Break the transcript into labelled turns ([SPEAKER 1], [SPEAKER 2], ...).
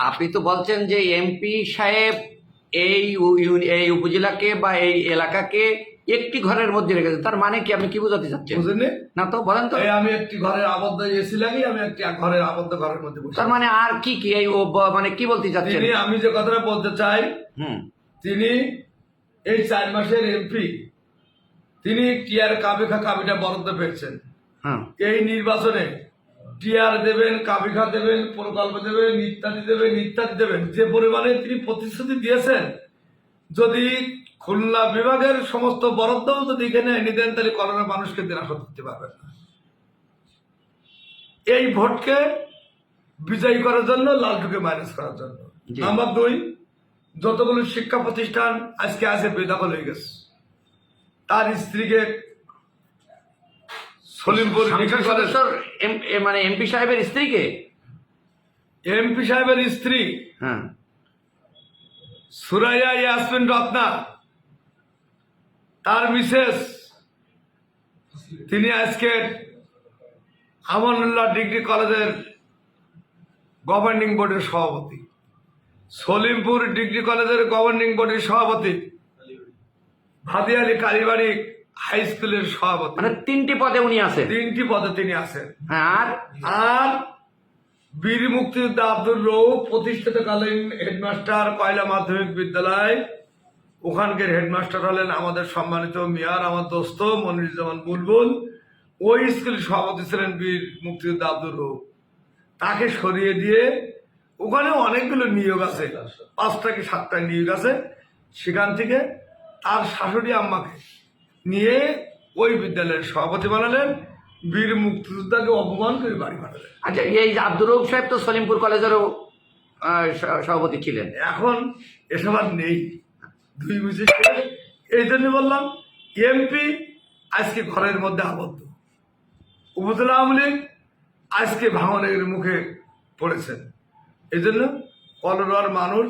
[SPEAKER 1] আপনি তো বলছেন যে এমপি সাহেব এই উপজেলাকে বা এই এলাকাকে একটি ঘরের মধ্যে রেখেছেন, তার মানে কি? আপনি কি বোঝাতে চাচ্ছেন?
[SPEAKER 2] বুঝলেন
[SPEAKER 1] না তো বলেন তো।
[SPEAKER 2] আমি একটি ঘরের আবদ্ধ এসি লাগি, আমি একটি ঘরের আবদ্ধ ঘরের মধ্যে বসে।
[SPEAKER 1] তার মানে আর কি কি এই মানে কি বলতে চাচ্ছেন?
[SPEAKER 2] আমি যে কথাটা বলতে চাই,
[SPEAKER 1] হুম
[SPEAKER 2] তিনি এই 4 মাসের এমপি, তিনি টিআর কাবিটা বরাদ্দ পেয়েছেন।
[SPEAKER 1] হ্যাঁ
[SPEAKER 2] এই নির্বাচনে টিআর দেবেন, কাবিখা দেবেন, প্রকল্প দেবেন, ইত্যাদি দেবেন। যে পরিমাণে তিনি প্রতিশ্রুতি দিয়েছেন, যদি খুলনা বিভাগের সমস্ত বরাদ্দও যদি এখানে এনে দেন, তাহলে করোনা মানুষকে নিরাপদ করতে পারবেন না। এই ভোটকে বিজয়ী করার জন্য, লালটুকে মাইনাস করার জন্য। নাম্বার 2, যতগুলো শিক্ষা প্রতিষ্ঠান আজকে আছে বেদখল হয়ে গেছে। তার স্ত্রীকে সলিমপুর
[SPEAKER 1] মানে এমপি সাহেবের স্ত্রীকে,
[SPEAKER 2] এমপি সাহেবের স্ত্রী
[SPEAKER 1] হ্যাঁ
[SPEAKER 2] সুরাইয়া ইয়াসমিন রত্না, তার মিসেস, তিনি আজকে আমানুল্লাহ ডিগ্রি কলেজের গভর্নিং বোর্ডের সভাপতি, সলিমপুর ডিগ্রি কলেজের গভর্নিং বোর্ডের সভাপতি, ভাদিয়ালি কালীবাড়ি হাই স্কুলের সভাপতি।
[SPEAKER 1] মানে 3টি পদে উনি আছেন।
[SPEAKER 2] 3টি পদে তিনি আছেন।
[SPEAKER 1] হ্যাঁ,
[SPEAKER 2] আর বীর মুক্তিযোদ্ধা আব্দুর রউফ প্রতিষ্ঠিতকালীন হেডমাস্টার কয়লা মাধ্যমিক বিদ্যালয়, ওখানকার হেডমাস্টার হলেন আমাদের সম্মানিত মেয়র, আমার দোস্ত মনিরুজ্জামান বুলবুল। ওই স্কুলের সভাপতি ছিলেন বীর মুক্তিযোদ্ধা আব্দুর রউফ। তাকে সরিয়ে দিয়ে ওখানে অনেকগুলো নিয়োগ আছে, 5টা কি 7টা নিয়োগ আছে। সেখান থেকে তার শাশুড়ি আম্মাকে নিয়ে ওই বিদ্যালয়ের সভাপতি বানালেন, বীর মুক্তিযোদ্ধাকে অপমান করে বাড়ি পাঠালেন।
[SPEAKER 1] আচ্ছা, এই আব্দুর রউফ সাহেব তো সলিমপুর কলেজেরও সভাপতি ছিলেন।
[SPEAKER 2] এখন এসব আর নেই, 2 বুঝে। এই জন্য বললাম, এমপি আজকে ঘরের মধ্যে আবদ্ধ, উপজেলা আওয়ামী লীগ আজকে ভাঙনের মুখে পড়েছেন। এই জন্য কলরার মানুষ